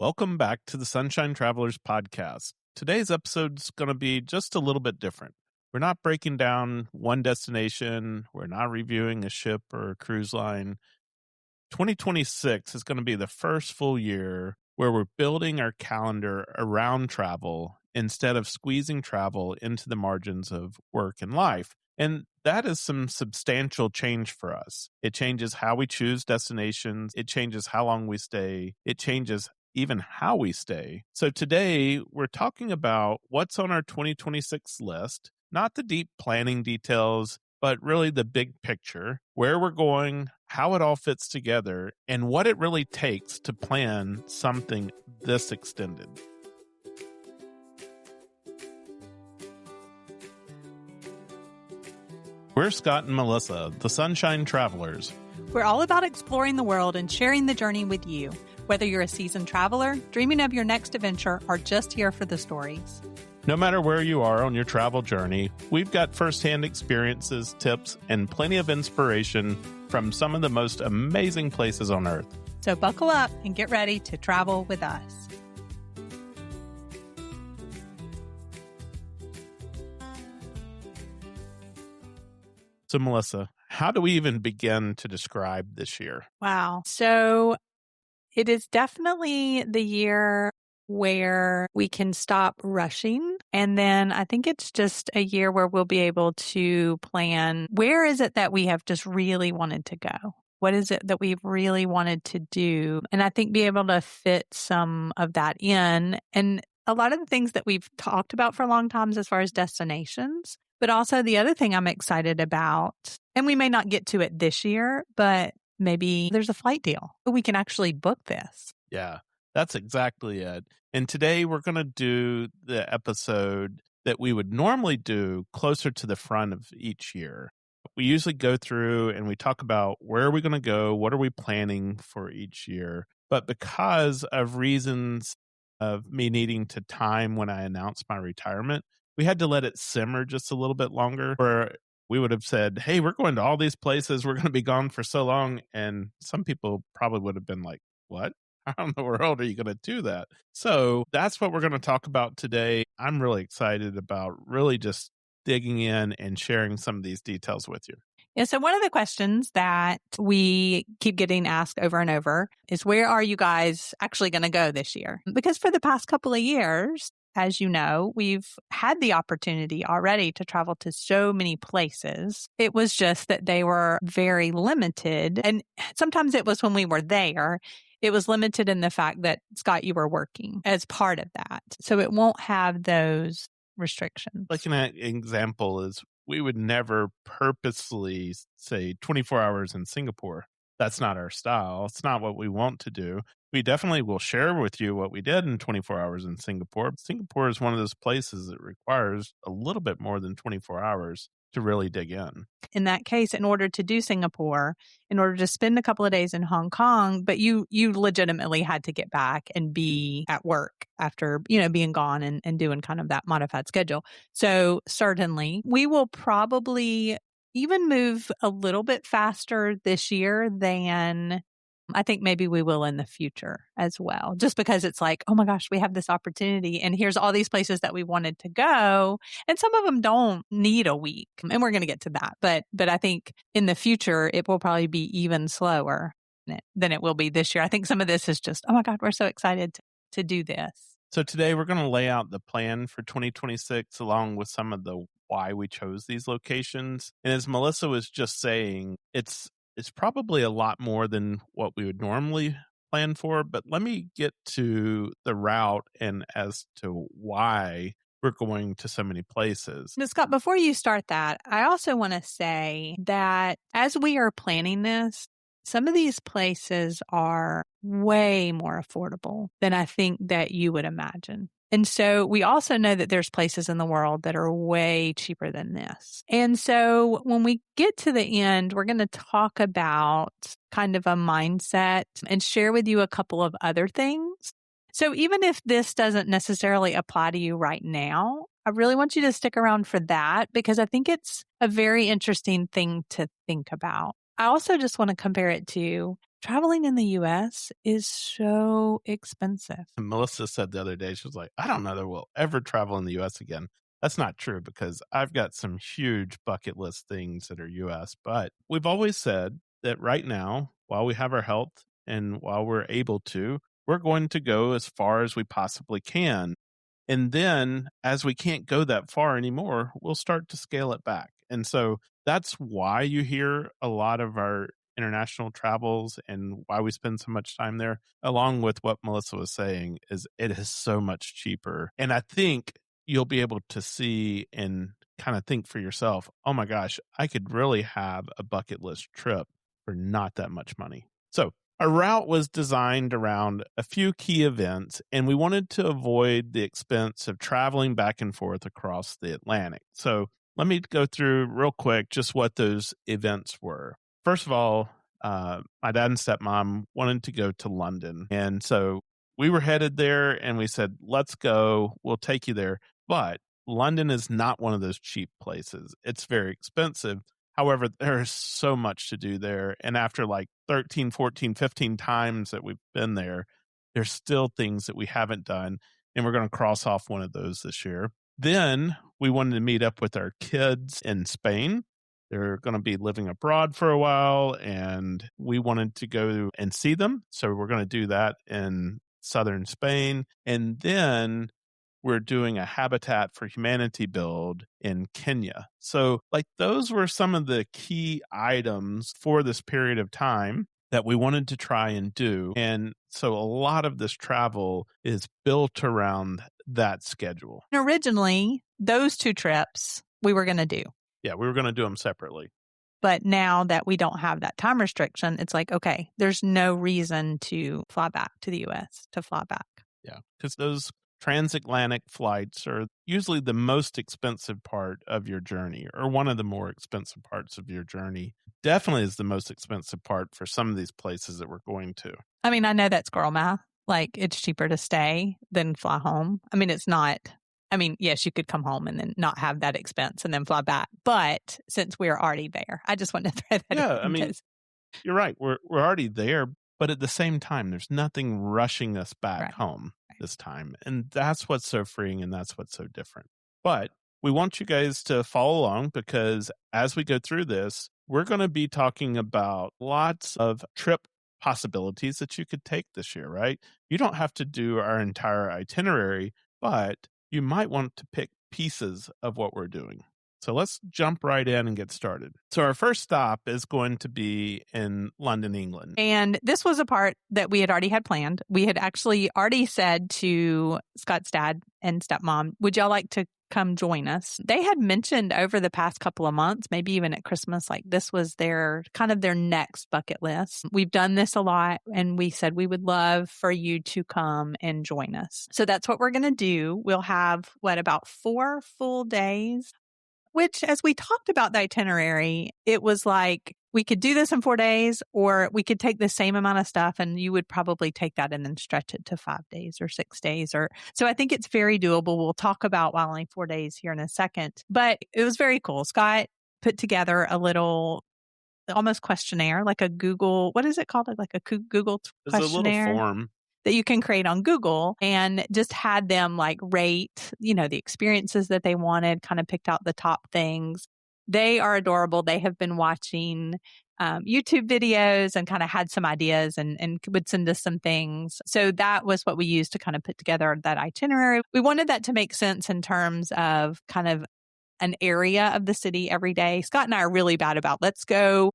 Welcome back to the Sunshine Travelers podcast. Today's episode's going to be just a little bit different. We're not breaking down one destination, we're not reviewing a ship or a cruise line. 2026 is going to be the first full year where we're building our calendar around travel instead of squeezing travel into the margins of work and life. And that is some substantial change for us. It changes how we choose destinations. It changes how long we stay. It changes even how we stay. So today we're talking about what's on our 2026 list, not the deep planning details, but really the big picture, where we're going, how it all fits together, and what it really takes to plan something this extended. We're Scott and Melissa, the Sunshine Travelers. We're all about exploring the world and sharing the journey with you, whether you're a seasoned traveler, dreaming of your next adventure, or just here for the stories. No matter where you are on your travel journey, we've got firsthand experiences, tips, and plenty of inspiration from some of the most amazing places on Earth. So buckle up and get ready to travel with us. So, Melissa, how do we even begin to describe this year? Wow. So it is definitely the year where we can stop rushing. And then I think it's just a year where we'll be able to plan, where is it that we have just really wanted to go? What is it that we've really wanted to do? And I think be able to fit some of that in. And a lot of the things that we've talked about for a long time as far as destinations, but also the other thing I'm excited about, and we may not get to it this year, but maybe there's a flight deal. We can actually book this. Yeah, that's exactly it. And today we're going to do the episode that we would normally do closer to the front of each year. We usually go through and we talk about where are we going to go? What are we planning for each year? But because of reasons of me needing to time when I announced my retirement, we had to let it simmer just a little bit longer, where we would have said, hey, we're going to all these places. We're going to be gone for so long. And some people probably would have been like, what? How in the world are you going to do that? So that's what we're going to talk about today. I'm really excited about really just digging in and sharing some of these details with you. Yeah, so one of the questions that we keep getting asked over and over is, where are you guys actually going to go this year? Because for the past couple of years, as you know, we've had the opportunity already to travel to so many places. It was just that they were very limited. And sometimes it was when we were there, it was limited in the fact that, Scott, you were working as part of that. So it won't have those restrictions. Like an example is, we would never purposely say 24 hours in Singapore. That's not our style. It's not what we want to do. We definitely will share with you what we did in 24 hours in Singapore. Singapore is one of those places that requires a little bit more than 24 hours to really dig in. In that case, in order to do Singapore, in order to spend a couple of days in Hong Kong, but you legitimately had to get back and be at work after, being gone and doing kind of that modified schedule. So certainly we will probably even move a little bit faster this year than I think maybe we will in the future as well, just because it's like, oh my gosh, we have this opportunity and here's all these places that we wanted to go. And some of them don't need a week, and we're going to get to that. But I think in the future, it will probably be even slower than it will be this year. I think some of this is just, oh my God, we're so excited to do this. So today we're going to lay out the plan for 2026 along with some of the why we chose these locations. And as Melissa was just saying, it's probably a lot more than what we would normally plan for, but let me get to the route and as to why we're going to so many places. Now, Scott, before you start that, I also want to say that as we are planning this, some of these places are way more affordable than I think that you would imagine. And so we also know that there's places in the world that are way cheaper than this. And so when we get to the end, we're going to talk about kind of a mindset and share with you a couple of other things. So even if this doesn't necessarily apply to you right now, I really want you to stick around for that, because I think it's a very interesting thing to think about. I also just want to compare it to Traveling in the US is so expensive. And Melissa said the other day, she was like, I don't know that we'll ever travel in the US again. That's not true because I've got some huge bucket list things that are US. But we've always said that right now, while we have our health and while we're able to, we're going to go as far as we possibly can. And then as we can't go that far anymore, we'll start to scale it back. And so that's why you hear a lot of our international travels and why we spend so much time there, along with what Melissa was saying, is it is so much cheaper. And I think you'll be able to see and kind of think for yourself, oh my gosh, I could really have a bucket list trip for not that much money. So our route was designed around a few key events, and we wanted to avoid the expense of traveling back and forth across the Atlantic. So let me go through real quick just what those events were. First of all, my dad and stepmom wanted to go to London. And so we were headed there and we said, let's go. We'll take you there. But London is not one of those cheap places. It's very expensive. However, there's so much to do there. And after like 13, 14, 15 times that we've been there, there's still things that we haven't done. And we're going to cross off one of those this year. Then we wanted to meet up with our kids in Spain. They're going to be living abroad for a while, and we wanted to go and see them. So we're going to do that in southern Spain. And then we're doing a Habitat for Humanity build in Kenya. So like those were some of the key items for this period of time that we wanted to try and do. And so a lot of this travel is built around that schedule. And originally, those two trips we were going to do. Yeah, we were going to do them separately. But now that we don't have that time restriction, it's like, okay, there's no reason to fly back to the US, to fly back. Yeah, because those transatlantic flights are usually the most expensive part of your journey, or one of the more expensive parts of your journey. Definitely is the most expensive part for some of these places that we're going to. I mean, I know that's girl math. Like, it's cheaper to stay than fly home. I mean, it's not. I mean, yes, you could come home and then not have that expense and then fly back. But since we're already there, I just wanted to throw that in. Yeah, I mean, you're right. We're already there. But at the same time, there's nothing rushing us back home this time. And that's what's so freeing and that's what's so different. But we want you guys to follow along because as we go through this, we're going to be talking about lots of trip possibilities that you could take this year, right? You don't have to do our entire itinerary, but you might want to pick pieces of what we're doing. So let's jump right in and get started. So our first stop is going to be in London, England. And this was a part that we had already had planned. We had actually already said to Scott's dad and stepmom, would y'all like to come join us? They had mentioned over the past couple of months, maybe even at Christmas, like this was their kind of their next bucket list. We've done this a lot and we said we would love for you to come and join us. So that's what we're going to do. We'll have about 4 full days, which as we talked about the itinerary, it was like we could do this in 4 days or we could take the same amount of stuff and you would probably take that and then stretch it to 5 days or 6 days. So I think it's very doable. We'll talk about why only 4 days here in a second, but it was very cool. Scott put together a little almost questionnaire, like a Google, what is it called? Like a Google questionnaire. It's a little form that you can create on Google and just had them like rate, the experiences that they wanted, kind of picked out the top things. They are adorable. They have been watching YouTube videos and kind of had some ideas and would send us some things. So that was what we used to kind of put together that itinerary. We wanted that to make sense in terms of kind of an area of the city every day. Scott and I are really bad about let's go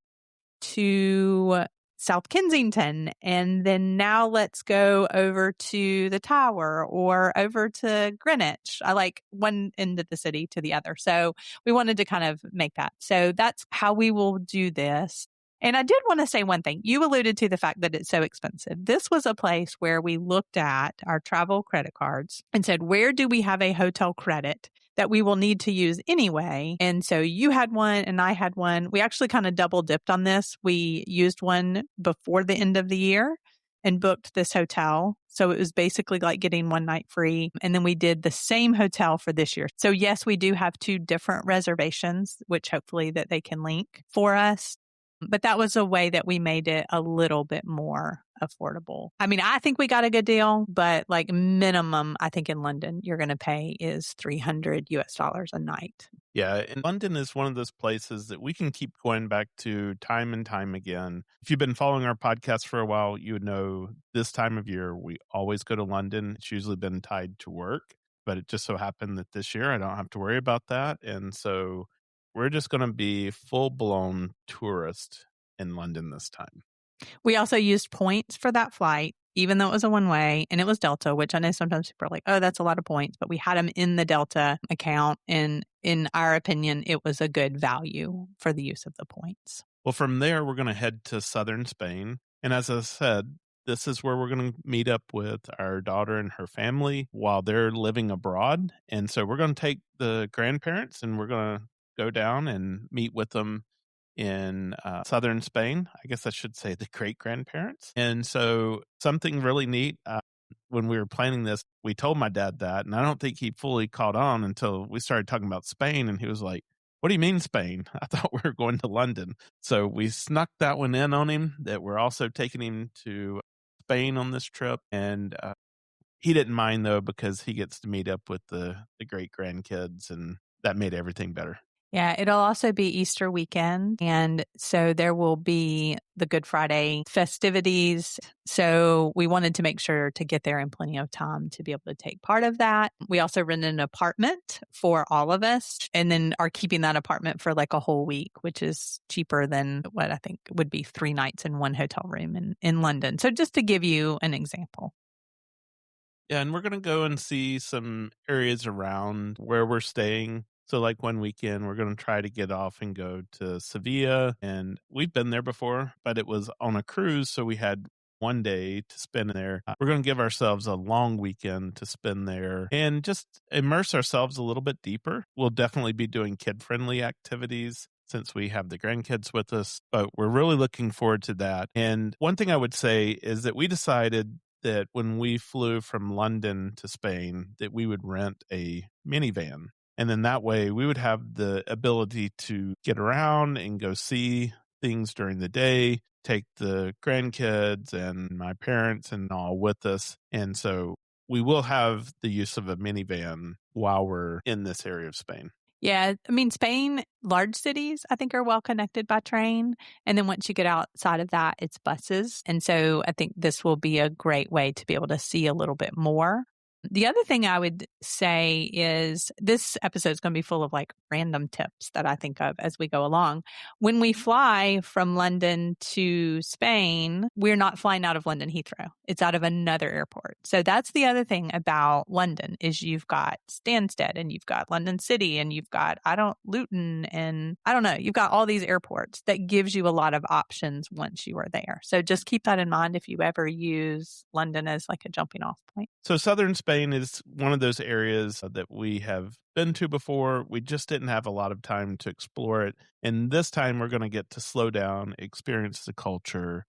to South Kensington, and then now let's go over to the Tower or over to Greenwich. I like one end of the city to the other. So we wanted to kind of make that. So that's how we will do this. And I did want to say one thing. You alluded to the fact that it's so expensive. This was a place where we looked at our travel credit cards and said, where do we have a hotel credit that we will need to use anyway? And so you had one and I had one. We actually kind of double dipped on this. We used one before the end of the year and booked this hotel. So it was basically like getting one night free. And then we did the same hotel for this year. So yes, we do have 2 different reservations, which hopefully that they can link for us. But that was a way that we made it a little bit more affordable. I mean, I think we got a good deal, but like minimum, I think in London, you're going to pay is $300 a night. Yeah, and London is one of those places that we can keep going back to time and time again. If you've been following our podcast for a while, you would know this time of year we always go to London. It's usually been tied to work, but it just so happened that this year I don't have to worry about that. And so we're just going to be full blown tourist in London this time. We also used points for that flight, even though it was a one way and it was Delta, which I know sometimes people are like, oh, that's a lot of points, but we had them in the Delta account. And in our opinion, it was a good value for the use of the points. Well, from there, we're going to head to southern Spain. And as I said, this is where we're going to meet up with our daughter and her family while they're living abroad. And so we're going to take the grandparents and we're going to go down and meet with them in southern Spain. I guess I should say the great grandparents. And so something really neat. When we were planning this, we told my dad that, and I don't think he fully caught on until we started talking about Spain. And he was like, what do you mean Spain? I thought we were going to London. So we snuck that one in on him, that we're also taking him to Spain on this trip. And he didn't mind, though, because he gets to meet up with the great grandkids, and that made everything better. Yeah, it'll also be Easter weekend. And so there will be the Good Friday festivities. So we wanted to make sure to get there in plenty of time to be able to take part of that. We also rented an apartment for all of us and then are keeping that apartment for like a whole week, which is cheaper than what I think would be 3 nights in one hotel room in London. So just to give you an example. Yeah, and we're going to go and see some areas around where we're staying. So like one weekend, we're going to try to get off and go to Sevilla. And we've been there before, but it was on a cruise. So we had one day to spend there. We're going to give ourselves a long weekend to spend there and just immerse ourselves a little bit deeper. We'll definitely be doing kid-friendly activities since we have the grandkids with us, but we're really looking forward to that. And one thing I would say is that we decided that when we flew from London to Spain, that we would rent a minivan. And then that way we would have the ability to get around and go see things during the day, take the grandkids and my parents and all with us. And so we will have the use of a minivan while we're in this area of Spain. Yeah, I mean, Spain, large cities, I think, are well connected by train. And then once you get outside of that, it's buses. And so I think this will be a great way to be able to see a little bit more. The other thing I would say is this episode is going to be full of like random tips that I think of as we go along. When we fly from London to Spain, we're not flying out of London Heathrow. It's out of another airport. So that's the other thing about London is you've got Stansted and you've got London City and you've got, Luton and I don't know, you've got all these airports that gives you a lot of options once you are there. So just keep that in mind if you ever use London as like a jumping off point. So southern Spain is one of those areas that we have been to before. We just didn't have a lot of time to explore it. And this time we're going to get to slow down, experience the culture,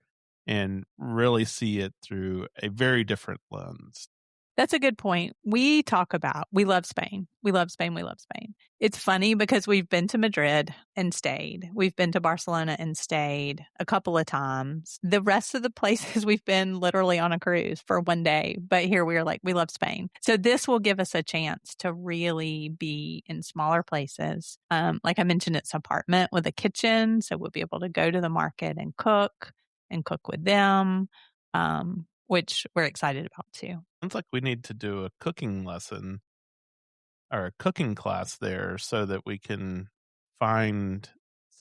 and really see it through a very different lens. That's a good point. We love Spain. We love Spain. We love Spain. It's funny because we've been to Madrid and stayed. We've been to Barcelona and stayed a couple of times. The rest of the places we've been literally on a cruise for one day. But here we are like, we love Spain. So this will give us a chance to really be in smaller places. Like I mentioned, it's an apartment with a kitchen. So we'll be able to go to the market and cook with them. Which we're excited about too. Sounds like we need to do a cooking lesson or a cooking class there so that we can find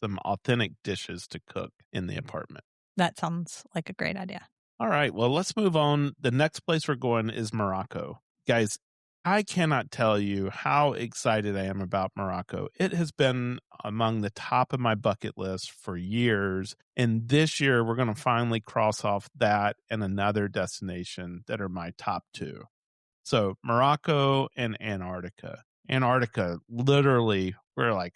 some authentic dishes to cook in the apartment. That sounds like a great idea. All right, well, let's move on. The next place we're going is Morocco. Guys, I cannot tell you how excited I am about Morocco. It has been among the top of my bucket list for years. And this year, we're going to finally cross off that and another destination that are my top 2. So Morocco and Antarctica. Antarctica, literally, we're like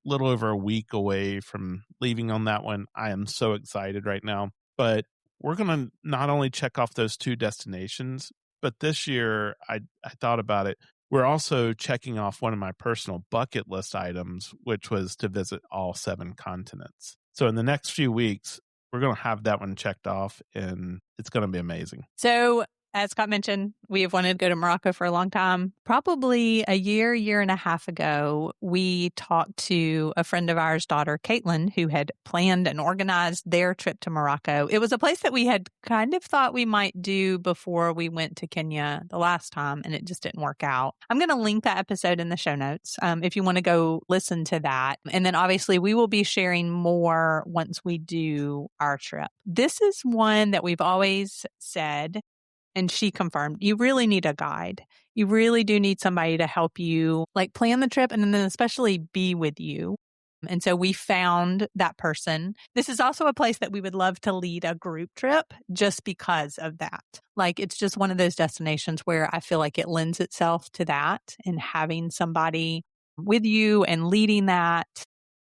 a little over a week away from leaving on that one. I am so excited right now. But we're going to not only check off those 2 destinations, but this year, I thought about it. We're also checking off one of my personal bucket list items, which was to visit all 7 continents. So in the next few weeks, we're going to have that one checked off, and it's going to be amazing. So, as Scott mentioned, we have wanted to go to Morocco for a long time. Probably a year and a half ago, we talked to a friend of ours, daughter Caitlin, who had planned and organized their trip to Morocco. It was a place that we had kind of thought we might do before we went to Kenya the last time, and it just didn't work out. I'm going to link that episode in the show notes if you want to go listen to that. And then obviously we will be sharing more once we do our trip. This is one that we've always said, and she confirmed, you really need a guide. You really do need somebody to help you like plan the trip and then especially be with you. And so we found that person. This is also a place that we would love to lead a group trip just because of that. Like it's just one of those destinations where I feel like it lends itself to that, and having somebody with you and leading that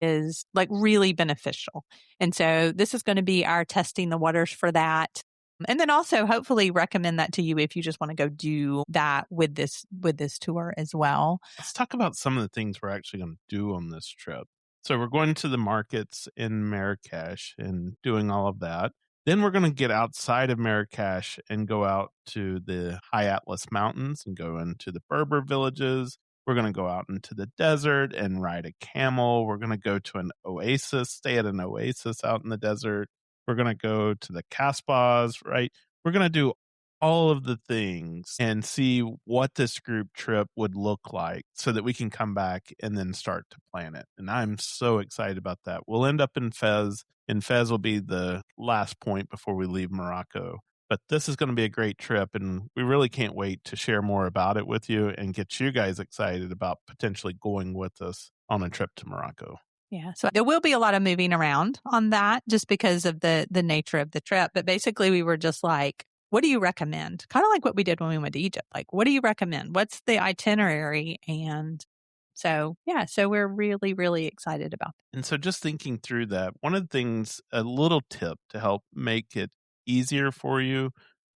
is like really beneficial. And so this is going to be our testing the waters for that. And then also hopefully recommend that to you if you just want to go do that with this tour as well. Let's talk about some of the things we're actually going to do on this trip. So we're going to the markets in Marrakesh and doing all of that. Then we're going to get outside of Marrakesh and go out to the High Atlas Mountains and go into the Berber villages. We're going to go out into the desert and ride a camel. We're going to go to an oasis, stay at an oasis out in the desert. We're going to go to the Casbahs, right? We're going to do all of the things and see what this group trip would look like so that we can come back and then start to plan it. And I'm so excited about that. We'll end up in Fez, and Fez will be the last point before we leave Morocco. But this is going to be a great trip, and we really can't wait to share more about it with you and get you guys excited about potentially going with us on a trip to Morocco. Yeah. So there will be a lot of moving around on that just because of the nature of the trip. But basically we were just like, what do you recommend? Kind of like what we did when we went to Egypt. Like, what do you recommend? What's the itinerary? And so, yeah, so we're really, really excited about that. And so just thinking through that, one of the things, a little tip to help make it easier for you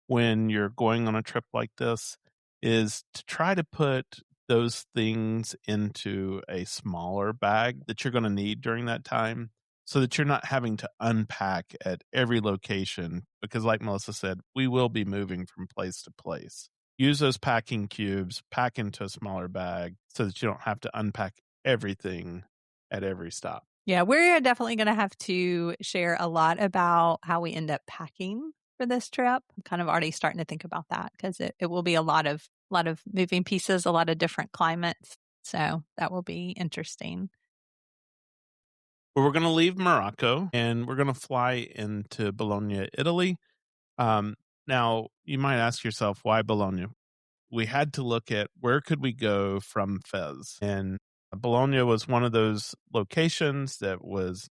when you're going on a trip like this is to try to put those things into a smaller bag that you're going to need during that time so that you're not having to unpack at every location. Because like Melissa said, we will be moving from place to place. Use those packing cubes, pack into a smaller bag so that you don't have to unpack everything at every stop. Yeah, we're definitely going to have to share a lot about how we end up packing for this trip. I'm kind of already starting to think about that because it will be a lot of moving pieces, a lot of different climates. So that will be interesting. Well, we're going to leave Morocco and we're going to fly into Bologna, Italy. Now, you might ask yourself, why Bologna? We had to look at where could we go from Fez. And Bologna was one of those locations that was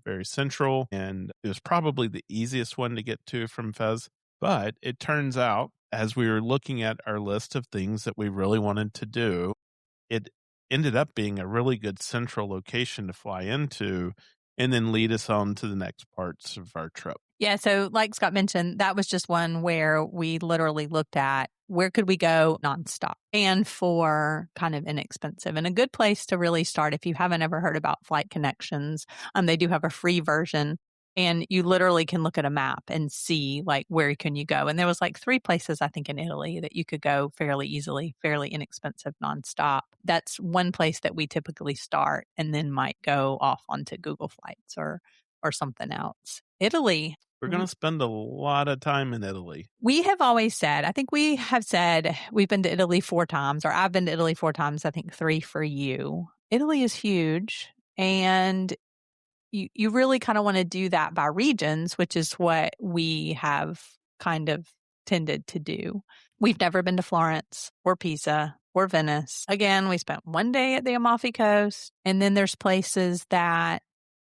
very central, and it was probably the easiest one to get to from Fez. But it turns out, as we were looking at our list of things that we really wanted to do, it ended up being a really good central location to fly into and then lead us on to the next parts of our trip. Yeah, so like Scott mentioned, that was just one where we literally looked at where could we go nonstop and for kind of inexpensive and a good place to really start if you haven't ever heard about Flight Connections. They do have a free version, and you literally can look at a map and see like where can you go. And there was like 3 places I think in Italy that you could go fairly easily, fairly inexpensive nonstop. That's one place that we typically start and then might go off onto Google Flights or something else. Italy. We're going to spend a lot of time in Italy. We have always said, I think we have said we've been to Italy 4 times, or I've been to Italy 4 times, I think 3 for you. Italy is huge, and you really kind of want to do that by regions, which is what we have kind of tended to do. We've never been to Florence or Pisa or Venice. Again, we spent 1 day at the Amalfi Coast, and then there's places that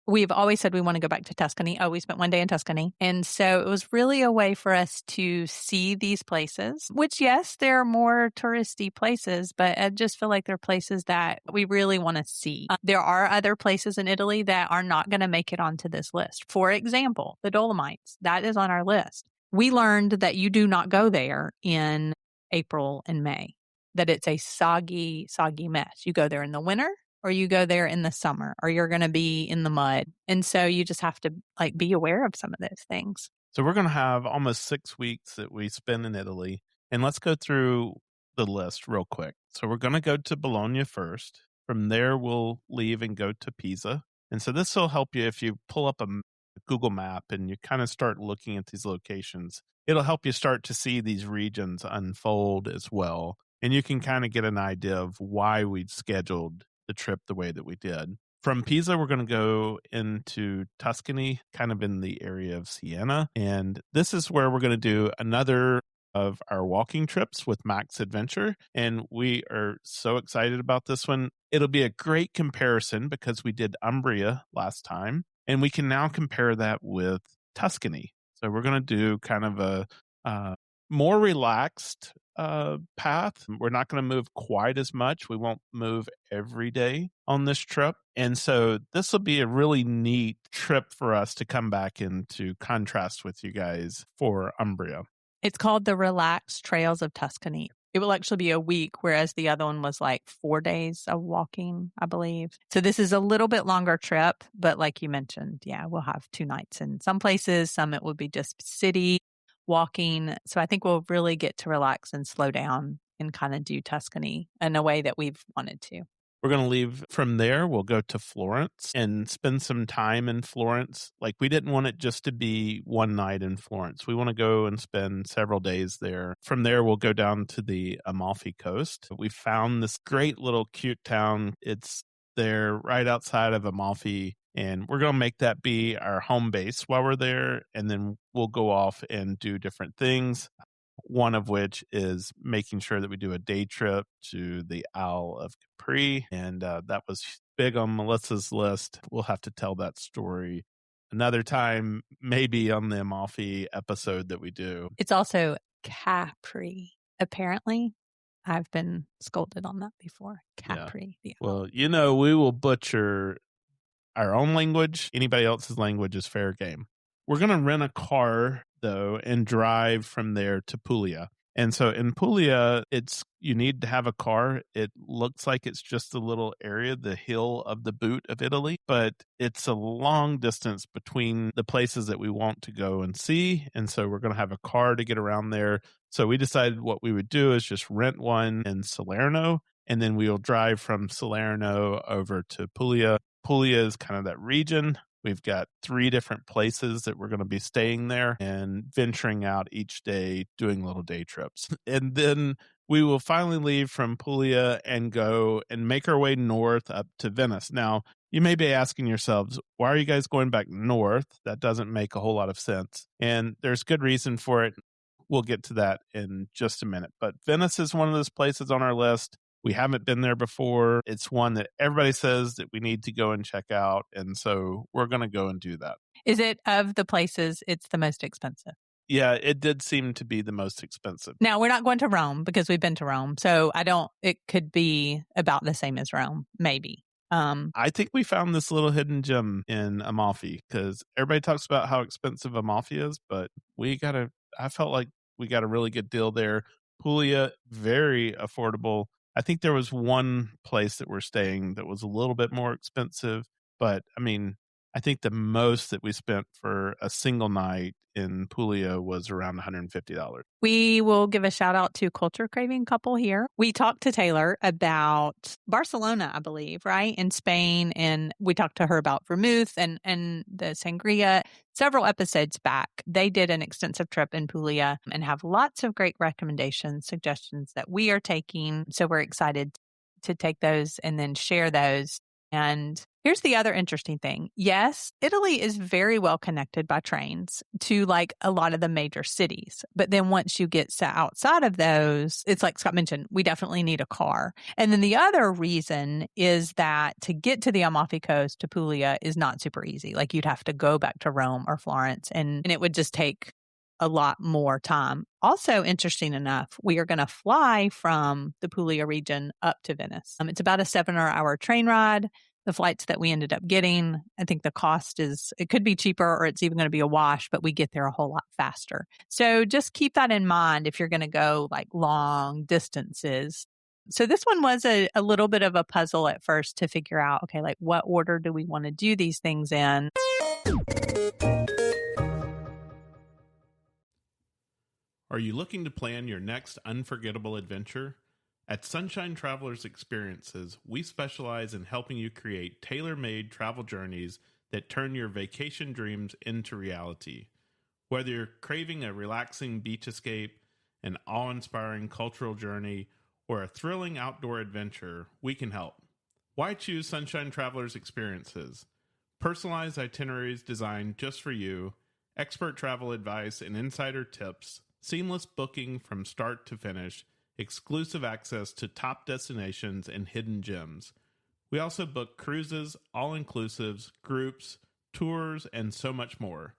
we've always said we want to go back to Tuscany. Oh, we spent 1 day in Tuscany. And so it was really a way for us to see these places, which, yes, there are more touristy places, but I just feel like they're places that we really want to see. There are other places in Italy that are not going to make it onto this list. For example, the Dolomites, that is on our list. We learned that you do not go there in April and May, that it's a soggy mess. You go there in the winter or you go there in the summer, or you're going to be in the mud. And so you just have to like be aware of some of those things. So we're going to have almost 6 weeks that we spend in Italy. And let's go through the list real quick. So we're going to go to Bologna first. From there, we'll leave and go to Pisa. And so this will help you if you pull up a Google map and you kind of start looking at these locations. It'll help you start to see these regions unfold as well. And you can kind of get an idea of why we'd scheduled the trip the way that we did. From Pisa, we're going to go into Tuscany, kind of in the area of Siena. And this is where we're going to do another of our walking trips with Max Adventure. And we are so excited about this one. It'll be a great comparison because we did Umbria last time, and we can now compare that with Tuscany. So we're going to do kind of a more relaxed path. We're not going to move quite as much. We won't move every day on this trip. And so this will be a really neat trip for us to come back into contrast with you guys for Umbria. It's called the Relaxed Trails of Tuscany. It will actually be a week, whereas the other one was like 4 days of walking, I believe. So this is a little bit longer trip, but like you mentioned, yeah, we'll have 2 nights in some places. Some it will be just city walking. So I think we'll really get to relax and slow down and kind of do Tuscany in a way that we've wanted to. We're going to leave from there. We'll go to Florence and spend some time in Florence. Like, we didn't want it just to be one night in Florence. We want to go and spend several days there. From there, we'll go down to the Amalfi Coast. We found this great little cute town. It's there right outside of Amalfi. And we're going to make that be our home base while we're there. And then we'll go off and do different things. One of which is making sure that we do a day trip to the Isle of Capri. And that was big on Melissa's list. We'll have to tell that story another time, maybe on the Amalfi episode that we do. It's also Capri, apparently. I've been scolded on that before. Capri. Yeah. Well, we will butcher our own language. Anybody else's language is fair game. We're going to rent a car, though, and drive from there to Puglia. And so in Puglia, you need to have a car. It looks like it's just a little area, the hill of the boot of Italy, but it's a long distance between the places that we want to go and see. And so we're going to have a car to get around there. So we decided what we would do is just rent one in Salerno, and then we'll drive from Salerno over to Puglia. Puglia is kind of that region. We've got 3 different places that we're going to be staying there and venturing out each day, doing little day trips. And then we will finally leave from Puglia and go and make our way north up to Venice. Now, you may be asking yourselves, why are you guys going back north? That doesn't make a whole lot of sense. And there's good reason for it. We'll get to that in just a minute. But Venice is one of those places on our list. We haven't been there before. It's one that everybody says that we need to go and check out. And so we're going to go and do that. Is it of the places, it's the most expensive? Yeah, it did seem to be the most expensive. Now, we're not going to Rome because we've been to Rome. So it could be about the same as Rome, maybe. I think we found this little hidden gem in Amalfi because everybody talks about how expensive Amalfi is, but I felt like we got a really good deal there. Puglia, very affordable. I think there was one place that we're staying that was a little bit more expensive, but I mean, I think the most that we spent for a single night in Puglia was around $150. We will give a shout out to Culture Craving couple here. We talked to Taylor about Barcelona, I believe, right? In Spain. And we talked to her about vermouth and the sangria. Several episodes back, they did an extensive trip in Puglia and have lots of great recommendations, suggestions that we are taking. So we're excited to take those and then share those. And here's the other interesting thing. Yes, Italy is very well connected by trains to like a lot of the major cities. But then once you get outside of those, it's like Scott mentioned, we definitely need a car. And then the other reason is that to get to the Amalfi Coast, to Puglia, is not super easy. Like you'd have to go back to Rome or Florence and it would just take a lot more time. Also, interesting enough, we are going to fly from the Puglia region up to Venice. It's about a 7-hour train ride. The flights that we ended up getting, I think the cost it could be cheaper or it's even going to be a wash, but we get there a whole lot faster. So just keep that in mind if you're going to go like long distances. So this one was a little bit of a puzzle at first to figure out, okay, like what order do we want to do these things in? Are you looking to plan your next unforgettable adventure? At Sunshine Travelers Experiences, we specialize in helping you create tailor-made travel journeys that turn your vacation dreams into reality. Whether you're craving a relaxing beach escape, an awe-inspiring cultural journey, or a thrilling outdoor adventure, we can help. Why choose Sunshine Travelers Experiences? Personalized itineraries designed just for you, expert travel advice and insider tips, seamless booking from start to finish, exclusive access to top destinations and hidden gems. We also book cruises, all-inclusives, groups, tours, and so much more.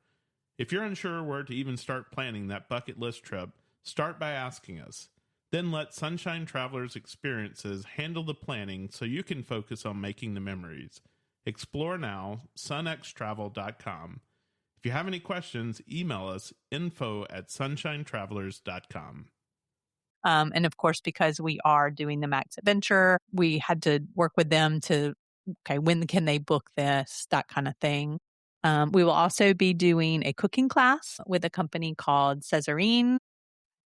If you're unsure where to even start planning that bucket list trip, start by asking us. Then let Sunshine Travelers Experiences handle the planning so you can focus on making the memories. Explore now, sunxtravel.com. If you have any questions, email us info@sunshinetravelers.com. And of course, because we are doing the Max Adventure, we had to work with them to, okay, when can they book this, that kind of thing. We will also be doing a cooking class with a company called Cesarine.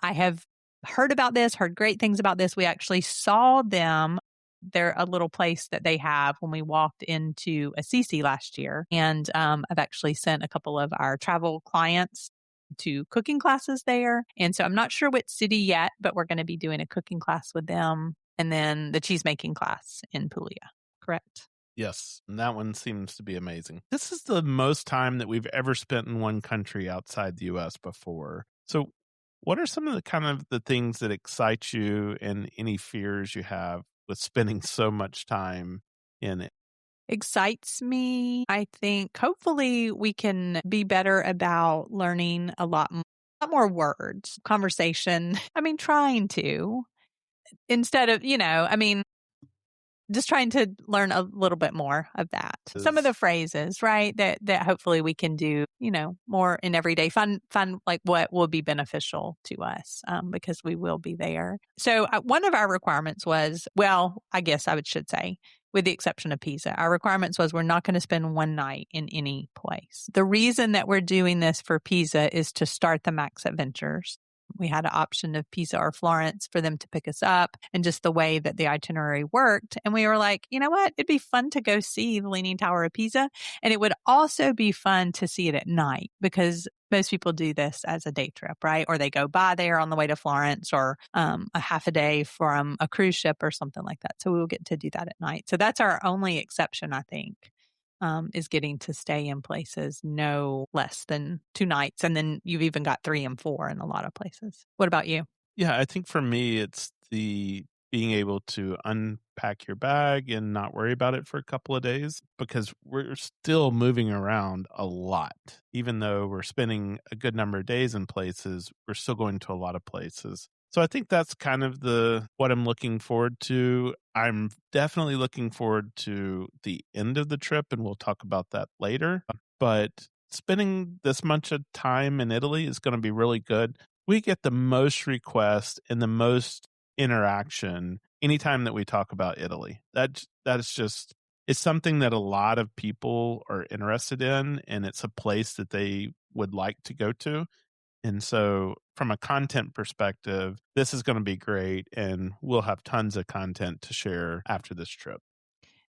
I have heard about this, heard great things about this. We actually saw them. They're a little place that they have when we walked into Assisi last year. And I've actually sent a couple of our travel clients to cooking classes there. And so I'm not sure which city yet, but we're going to be doing a cooking class with them. And then the cheese making class in Puglia, correct? Yes, and that one seems to be amazing. This is the most time that we've ever spent in one country outside the U.S. before. So what are some of the things that excite you and any fears you have with spending so much time in it? Excites me. I think hopefully we can be better about learning a lot more words, conversation. I mean, trying to, instead of, just trying to learn a little bit more of that. Some of the phrases, right? That hopefully we can do, more in everyday fun, like what will be beneficial to us, because we will be there. So one of our requirements was, well, I guess should say, with the exception of Pisa, our requirements was we're not going to spend one night in any place. The reason that we're doing this for Pisa is to start the Max Adventures. We had an option of Pisa or Florence for them to pick us up, and just the way that the itinerary worked. And we were like, you know what? It'd be fun to go see the Leaning Tower of Pisa. And it would also be fun to see it at night, because most people do this as a day trip, right? Or they go by there on the way to Florence, or a half a day from a cruise ship or something like that. So we will get to do that at night. So that's our only exception, I think. Is getting to stay in places no less than 2 nights. And then you've even got 3 and 4 in a lot of places. What about you? Yeah, I think for me, it's the being able to unpack your bag and not worry about it for a couple of days, because we're still moving around a lot. Even though we're spending a good number of days in places, we're still going to a lot of places. So I think that's kind of what I'm looking forward to. I'm definitely looking forward to the end of the trip, and we'll talk about that later. But spending this much of time in Italy is going to be really good. We get the most requests and the most interaction anytime that we talk about Italy. That is just, it's something that a lot of people are interested in, and it's a place that they would like to go to. And so from a content perspective, this is going to be great, and we'll have tons of content to share after this trip.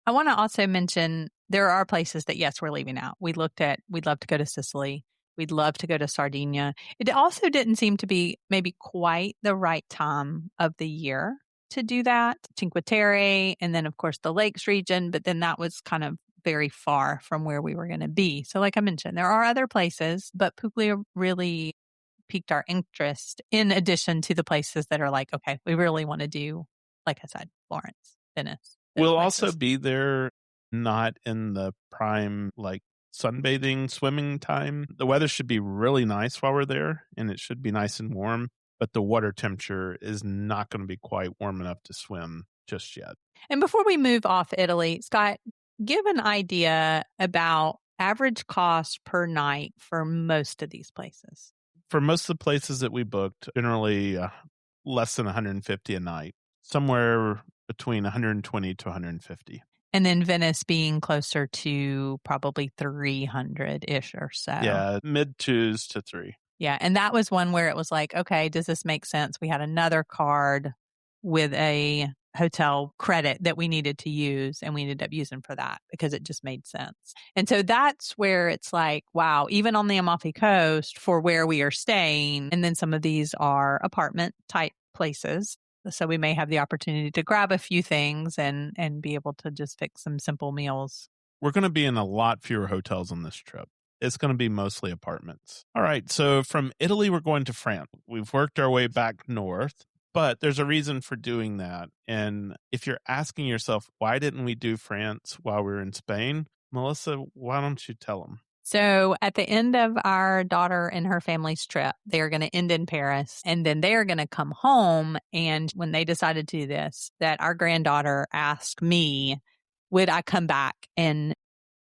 I want to also mention there are places that, yes, we're leaving out. We'd love to go to Sicily. We'd love to go to Sardinia. It also didn't seem to be maybe quite the right time of the year to do that. Cinque Terre, and then, of course, the Lakes region, but then that was kind of very far from where we were going to be. So like I mentioned, there are other places, but Puglia really piqued our interest, in addition to the places that are like, okay, we really want to do, like I said, Florence, Venice. We'll also be there not in the prime, like, sunbathing, swimming time. The weather should be really nice while we're there, and it should be nice and warm, but the water temperature is not going to be quite warm enough to swim just yet. And before we move off Italy, Scott, give an idea about average cost per night for most of these places. For most of the places that we booked, generally less than $150 a night. somewhere between 120 to 150. And then Venice being closer to probably 300-ish or so. Yeah, mid 2s to 3. Yeah. And that was one where it was like, okay, does this make sense? We had another card with a hotel credit that we needed to use, and we ended up using for that because it just made sense. And so that's where it's like, wow, even on the Amalfi Coast for where we are staying, and then some of these are apartment type places. So we may have the opportunity to grab a few things and be able to just fix some simple meals. We're going to be in a lot fewer hotels on this trip. It's going to be mostly apartments. All right. So from Italy, we're going to France. We've worked our way back north, but there's a reason for doing that. And if you're asking yourself, why didn't we do France while we were in Spain? Melissa, why don't you tell them? So at the end of our daughter and her family's trip, they are going to end in Paris, and then they are going to come home. And when they decided to do this, that our granddaughter asked me, would I come back and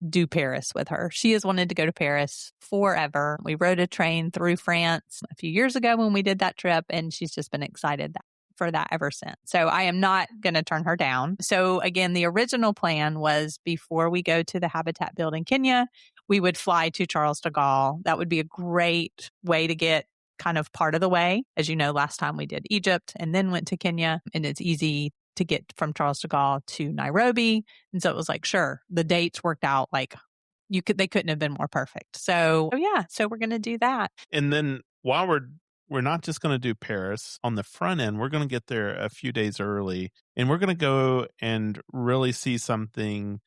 do Paris with her? She has wanted to go to Paris forever. We rode a train through France a few years ago when we did that trip, and she's just been excited for that ever since. So I am not going to turn her down. So again, the original plan was before we go to the Habitat Build in Kenya, we would fly to Charles de Gaulle. That would be a great way to get kind of part of the way. As you know, last time we did Egypt and then went to Kenya, and it's easy to get from Charles de Gaulle to Nairobi. And so it was like, sure, the dates worked out like they couldn't have been more perfect. So we're going to do that. And then while we're not just going to do Paris on the front end, we're going to get there a few days early, and we're going to go and really see something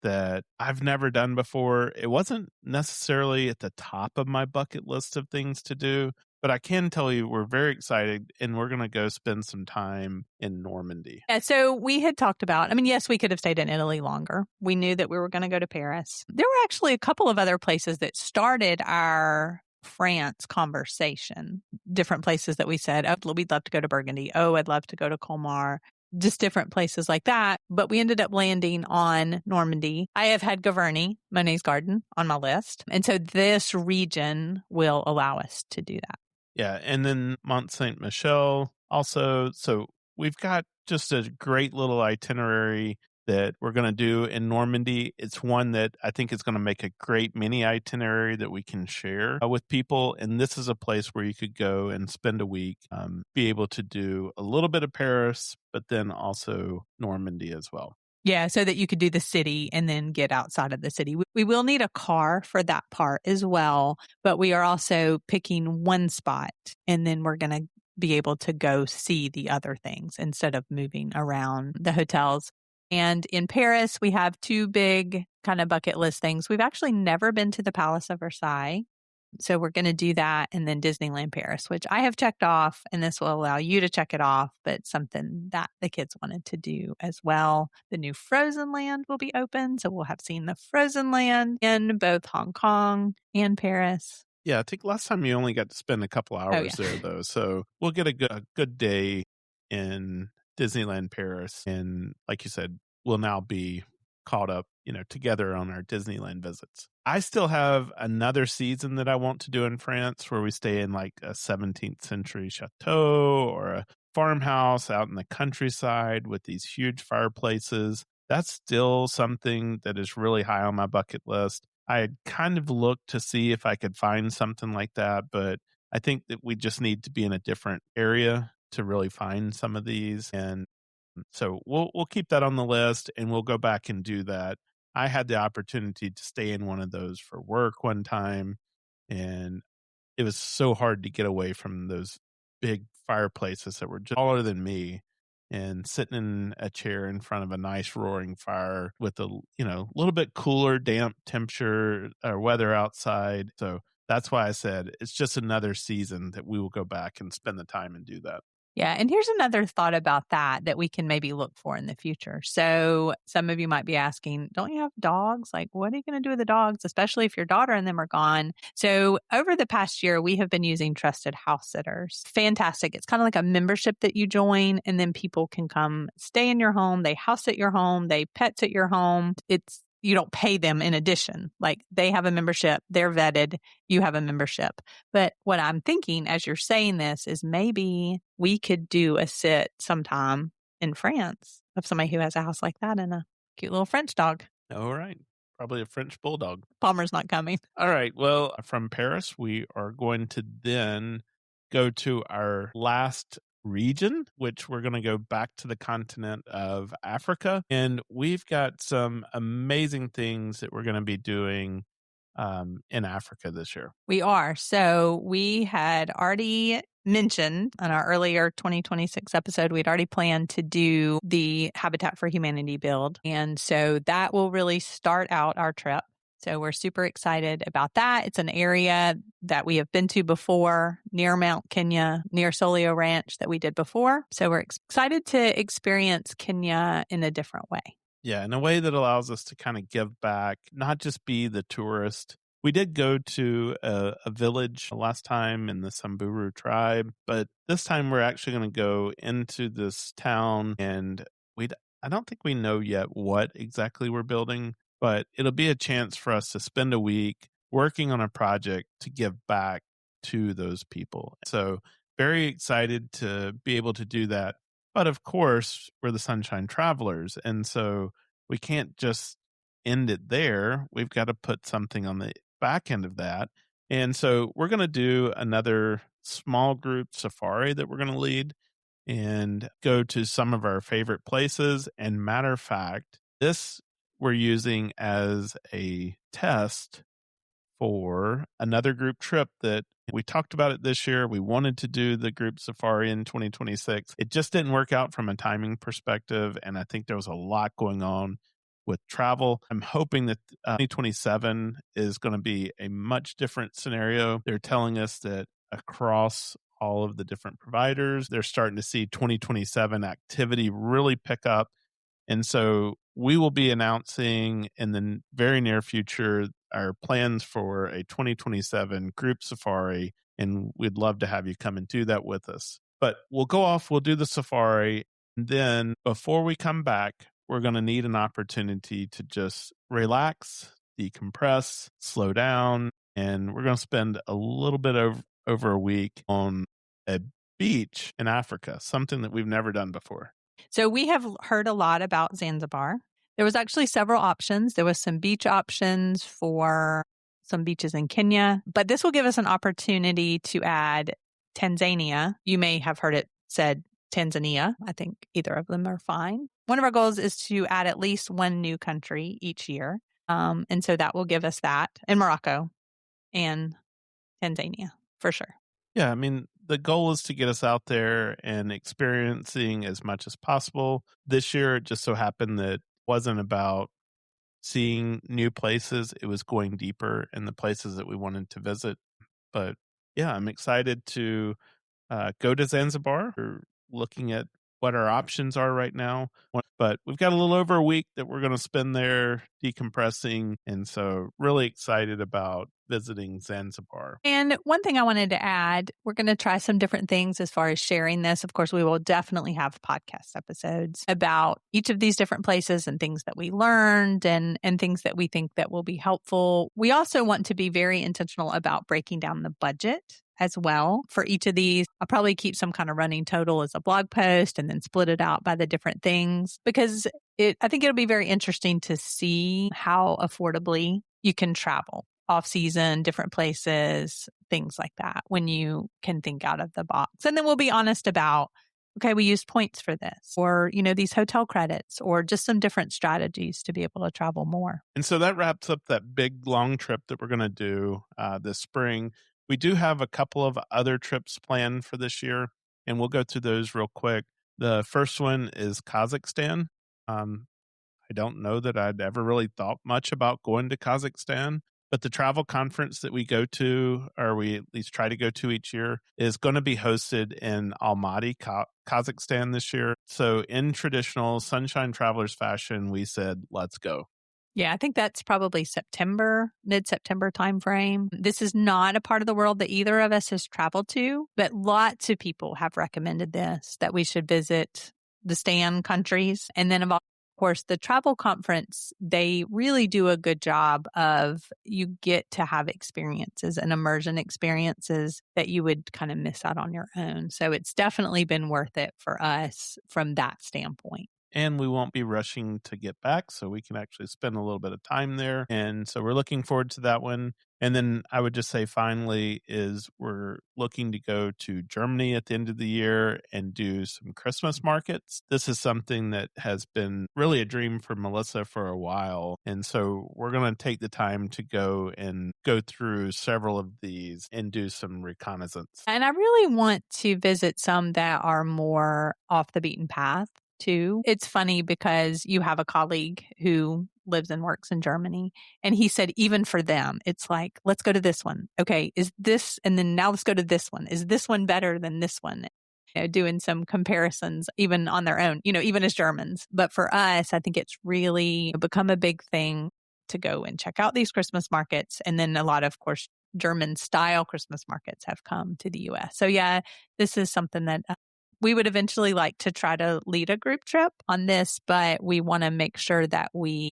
that I've never done before. It wasn't necessarily at the top of my bucket list of things to do, but I can tell you we're very excited, and we're going to go spend some time in Normandy. Yeah, so we had talked about, yes, we could have stayed in Italy longer. We knew that we were going to go to Paris. There were actually a couple of other places that started our France conversation, different places that we said, oh, we'd love to go to Burgundy. Oh, I'd love to go to Colmar. Just different places like that. But we ended up landing on Normandy. I have had Gavarnie, Monet's Garden, on my list. And so this region will allow us to do that. Yeah. And then Mont Saint Michel also. So we've got just a great little itinerary that we're going to do in Normandy. It's one that I think is going to make a great mini itinerary that we can share with people. And this is a place where you could go and spend a week, be able to do a little bit of Paris, but then also Normandy as well. Yeah, so that you could do the city and then get outside of the city. We will need a car for that part as well, but we are also picking one spot, and then we're going to be able to go see the other things instead of moving around the hotels. And in Paris, we have two big kind of bucket list things. We've actually never been to the Palace of Versailles. So we're going to do that, and then Disneyland Paris, which I have checked off, and this will allow you to check it off, but something that the kids wanted to do as well. The new Frozen Land will be open, so we'll have seen the Frozen Land in both Hong Kong and Paris. Yeah, I think last time you only got to spend a couple hours there, though. So we'll get a good day in Disneyland Paris. And like you said, we'll now be caught up, together on our Disneyland visits. I still have another season that I want to do in France where we stay in like a 17th century chateau or a farmhouse out in the countryside with these huge fireplaces. That's still something that is really high on my bucket list. I had kind of looked to see if I could find something like that, but I think that we just need to be in a different area to really find some of these. And so we'll keep that on the list, and we'll go back and do that. I had the opportunity to stay in one of those for work one time, and it was so hard to get away from those big fireplaces that were just taller than me, and sitting in a chair in front of a nice roaring fire with a little bit cooler, damp temperature or weather outside. So that's why I said it's just another season that we will go back and spend the time and do that. Yeah. And here's another thought about that we can maybe look for in the future. So some of you might be asking, don't you have dogs? Like, what are you going to do with the dogs, especially if your daughter and them are gone? So over the past year, we have been using Trusted House Sitters. Fantastic. It's kind of like a membership that you join, and then people can come stay in your home. They house at your home. They pets at your home. You don't pay them in addition. Like, they have a membership, they're vetted, you have a membership. But what I'm thinking as you're saying this is maybe we could do a sit sometime in France of somebody who has a house like that and a cute little French dog. All right. Probably a French bulldog. Palmer's not coming. All right. Well, from Paris, we are going to then go to our last region, which we're going to go back to the continent of Africa. And we've got some amazing things that we're going to be doing in Africa this year. We are. So we had already mentioned on our earlier 2026 episode, we'd already planned to do the Habitat for Humanity build. And so that will really start out our trip. So we're super excited about that. It's an area that we have been to before, near Mount Kenya, near Solio Ranch that we did before. So we're excited to experience Kenya in a different way. Yeah, in a way that allows us to kind of give back, not just be the tourist. We did go to a village last time in the Samburu tribe, but this time we're actually going to go into this town, and I don't think we know yet what exactly we're building, but it'll be a chance for us to spend a week working on a project to give back to those people. So very excited to be able to do that. But of course, we're the Sunshine Travelers, and so we can't just end it there. We've got to put something on the back end of that. And so we're going to do another small group safari that we're going to lead and go to some of our favorite places. And matter of fact, this we're using as a test for another group trip that we talked about it this year. We wanted to do the group safari in 2026. It just didn't work out from a timing perspective. And I think there was a lot going on with travel. I'm hoping that 2027 is going to be a much different scenario. They're telling us that across all of the different providers, they're starting to see 2027 activity really pick up. And so we will be announcing in the very near future our plans for a 2027 group safari, and we'd love to have you come and do that with us. But we'll go off, we'll do the safari, and then before we come back, we're going to need an opportunity to just relax, decompress, slow down, and we're going to spend a little bit over a week on a beach in Africa, something that we've never done before. So we have heard a lot about Zanzibar. There was actually several options. There was some beach options for some beaches in Kenya, but this will give us an opportunity to add Tanzania. You may have heard it said Tanzania. I think either of them are fine. One of our goals is to add at least one new country each year. And so that will give us that, and Morocco and Tanzania for sure. Yeah, I mean, the goal is to get us out there and experiencing as much as possible. This year, it just so happened that it wasn't about seeing new places. It was going deeper in the places that we wanted to visit. But yeah, I'm excited to go to Zanzibar. We're looking at what our options are right now. But we've got a little over a week that we're going to spend there decompressing. And so really excited about visiting Zanzibar. And one thing I wanted to add, we're going to try some different things as far as sharing this. Of course, we will definitely have podcast episodes about each of these different places and things that we learned and things that we think that will be helpful. We also want to be very intentional about breaking down the budget as well for each of these. I'll probably keep some kind of running total as a blog post and then split it out by the different things because I think it'll be very interesting to see how affordably you can travel off season, different places, things like that when you can think out of the box. And then we'll be honest about, okay, we used points for this or, these hotel credits or just some different strategies to be able to travel more. And so that wraps up that big long trip that we're going to do this spring. We do have a couple of other trips planned for this year, and we'll go through those real quick. The first one is Kazakhstan. I don't know that I'd ever really thought much about going to Kazakhstan, but the travel conference that we go to, or we at least try to go to each year, is going to be hosted in Almaty, Kazakhstan this year. So in traditional Sunshine Travelers fashion, we said, let's go. Yeah, I think that's probably mid-September timeframe. This is not a part of the world that either of us has traveled to, but lots of people have recommended this, that we should visit the STAN countries. And then Of course, the travel conference, they really do a good job of you get to have experiences and immersion experiences that you would kind of miss out on your own. So it's definitely been worth it for us from that standpoint. And we won't be rushing to get back, so we can actually spend a little bit of time there. And so we're looking forward to that one. And then I would just say finally is we're looking to go to Germany at the end of the year and do some Christmas markets. This is something that has been really a dream for Melissa for a while. And so we're going to take the time to go and go through several of these and do some reconnaissance. And I really want to visit some that are more off the beaten path too. It's funny because you have a colleague who lives and works in Germany, and he said even for them, it's like, let's go to this one. Okay, is this, and then now let's go to this one. Is this one better than this one? Doing some comparisons even on their own, even as Germans. But for us, I think it's really become a big thing to go and check out these Christmas markets. And then a lot of course, German style Christmas markets have come to the US. So yeah, this is something that we would eventually like to try to lead a group trip on this, but we want to make sure that we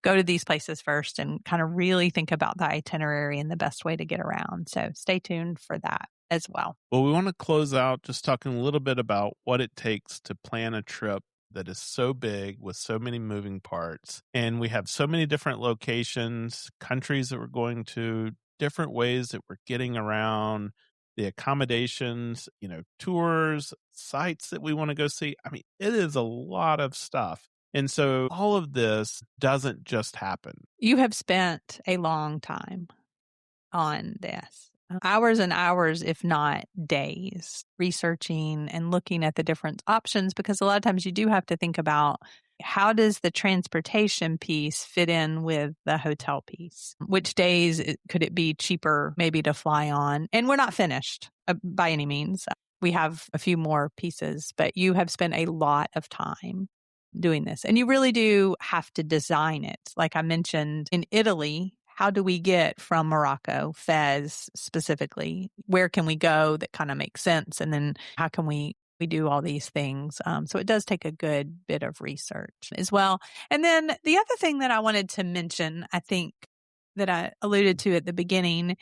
go to these places first and kind of really think about the itinerary and the best way to get around. So stay tuned for that as well. Well, we want to close out just talking a little bit about what it takes to plan a trip that is so big with so many moving parts. And we have so many different locations, countries that we're going to, different ways that we're getting around, the accommodations, tours, sites that we want to go see. I mean, it is a lot of stuff. And so all of this doesn't just happen. You have spent a long time on this. Hours and hours, if not days, researching and looking at the different options, because a lot of times you do have to think about how does the transportation piece fit in with the hotel piece? Which days could it be cheaper maybe to fly on? And we're not finished by any means. We have a few more pieces, but you have spent a lot of time doing this. And you really do have to design it. Like I mentioned in Italy, how do we get from Morocco, Fez specifically? Where can we go that kind of makes sense? And then how can we do all these things? So it does take a good bit of research as well. And then the other thing that I wanted to mention, I think that I alluded to at the beginning,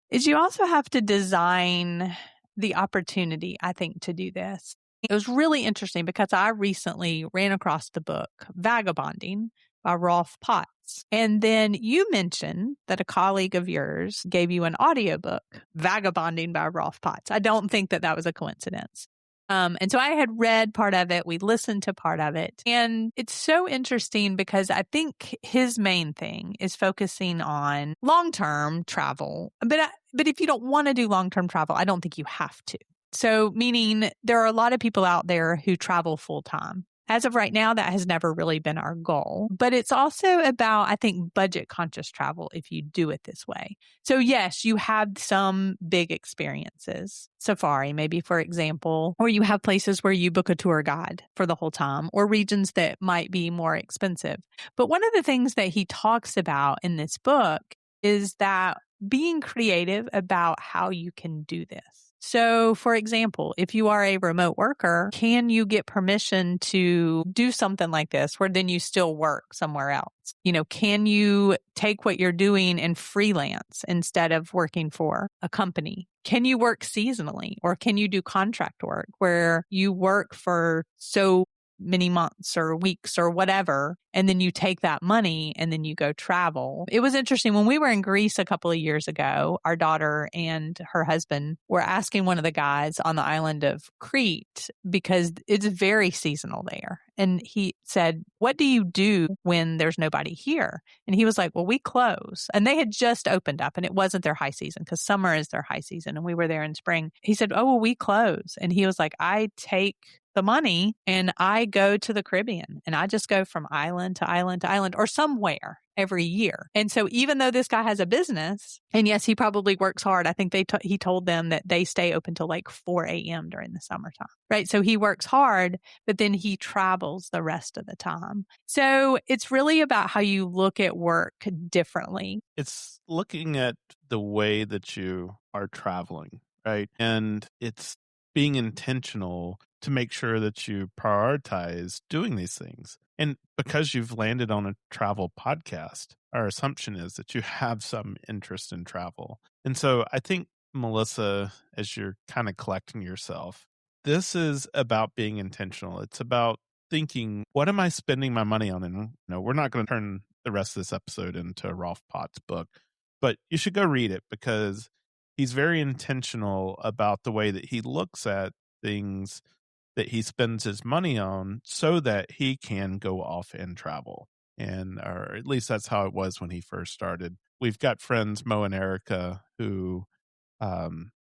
is you also have to design the opportunity, I think, to do this. It was really interesting because I recently ran across the book Vagabonding by Rolf Potts. And then you mentioned that a colleague of yours gave you an audiobook, Vagabonding by Rolf Potts. I don't think that was a coincidence. And so I had read part of it. We listened to part of it. And it's so interesting because I think his main thing is focusing on long-term travel. But if you don't want to do long-term travel, I don't think you have to. So meaning there are a lot of people out there who travel full-time. As of right now, that has never really been our goal. But it's also about, I think, budget conscious travel if you do it this way. So yes, you have some big experiences. Safari, maybe, for example, or you have places where you book a tour guide for the whole time, or regions that might be more expensive. But one of the things that he talks about in this book is that being creative about how you can do this. So, for example, if you are a remote worker, can you get permission to do something like this where then you still work somewhere else? Can you take what you're doing and freelance instead of working for a company? Can you work seasonally, or can you do contract work where you work for so many months or weeks or whatever, and then you take that money and then you go travel? It was interesting. When we were in Greece a couple of years ago, our daughter and her husband were asking one of the guys on the island of Crete, because it's very seasonal there. And he said, what do you do when there's nobody here? And he was like, well, we close. And they had just opened up, and it wasn't their high season because summer is their high season. And we were there in spring. He said, oh, well, we close. And he was like, I take the money and I go to the Caribbean, and I just go from island to island to island or somewhere every year. And so even though this guy has a business, and yes, he probably works hard. I think he told them that they stay open till like 4 a.m. during the summertime, right? So he works hard, but then he travels the rest of the time. So it's really about how you look at work differently. It's looking at the way that you are traveling, right? And it's being intentional to make sure that you prioritize doing these things. And because you've landed on a travel podcast, our assumption is that you have some interest in travel. And so I think, Melissa, as you're kind of collecting yourself, this is about being intentional. It's about thinking, what am I spending my money on? And we're not going to turn the rest of this episode into Rolf Potts' book, but you should go read it because he's very intentional about the way that he looks at things that he spends his money on so that he can go off and travel. Or at least that's how it was when he first started. We've got friends, Mo and Erica, who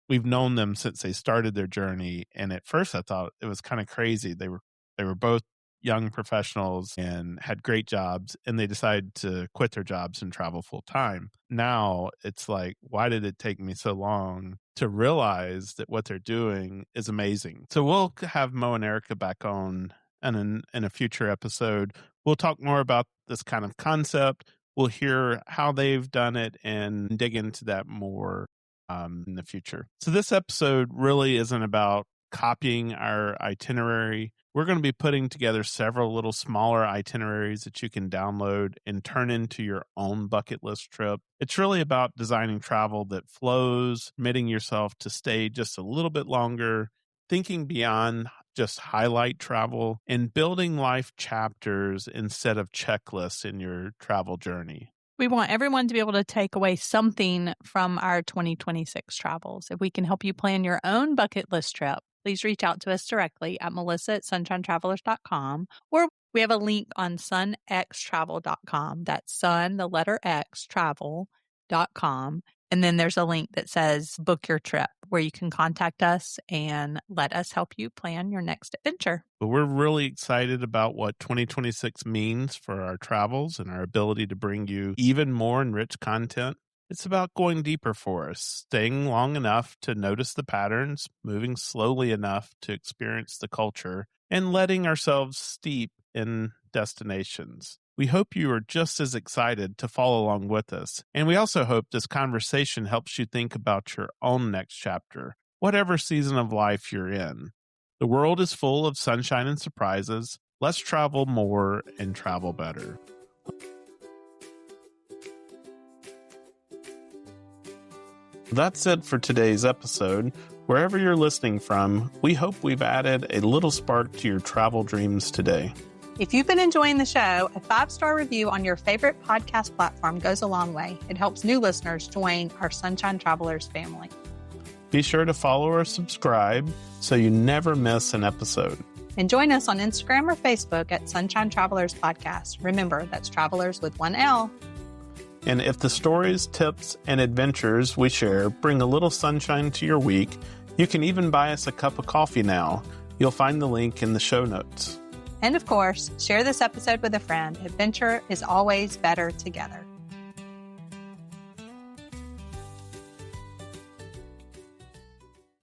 we've known them since they started their journey. And at first I thought it was kind of crazy. They were both young professionals and had great jobs, and they decided to quit their jobs and travel full time. Now it's like, why did it take me so long to realize that what they're doing is amazing? So we'll have Mo and Erica back on, and in a future episode, we'll talk more about this kind of concept. We'll hear how they've done it and dig into that more in the future. So this episode really isn't about copying our itinerary. We're going to be putting together several little smaller itineraries that you can download and turn into your own bucket list trip. It's really about designing travel that flows, permitting yourself to stay just a little bit longer, thinking beyond just highlight travel, and building life chapters instead of checklists in your travel journey. We want everyone to be able to take away something from our 2026 travels. If we can help you plan your own bucket list trip, please reach out to us directly at melissa@sunshinetravelers.com, or we have a link on sunxtravel.com. That's sun, the letter X, travel.com. And then there's a link that says book your trip, where you can contact us and let us help you plan your next adventure. But we're really excited about what 2026 means for our travels and our ability to bring you even more enriched content. It's about going deeper for us, staying long enough to notice the patterns, moving slowly enough to experience the culture, and letting ourselves steep in destinations. We hope you are just as excited to follow along with us. And we also hope this conversation helps you think about your own next chapter, whatever season of life you're in. The world is full of sunshine and surprises. Let's travel more and travel better. That's it for today's episode. Wherever you're listening from, we hope we've added a little spark to your travel dreams today. If you've been enjoying the show, a 5-star review on your favorite podcast platform goes a long way. It helps new listeners join our Sunshine Travelers family. Be sure to follow or subscribe so you never miss an episode. And join us on Instagram or Facebook at Sunshine Travelers Podcast. Remember, that's Travelers with one L. And if the stories, tips, and adventures we share bring a little sunshine to your week, you can even buy us a cup of coffee now. You'll find the link in the show notes. And of course, share this episode with a friend. Adventure is always better together.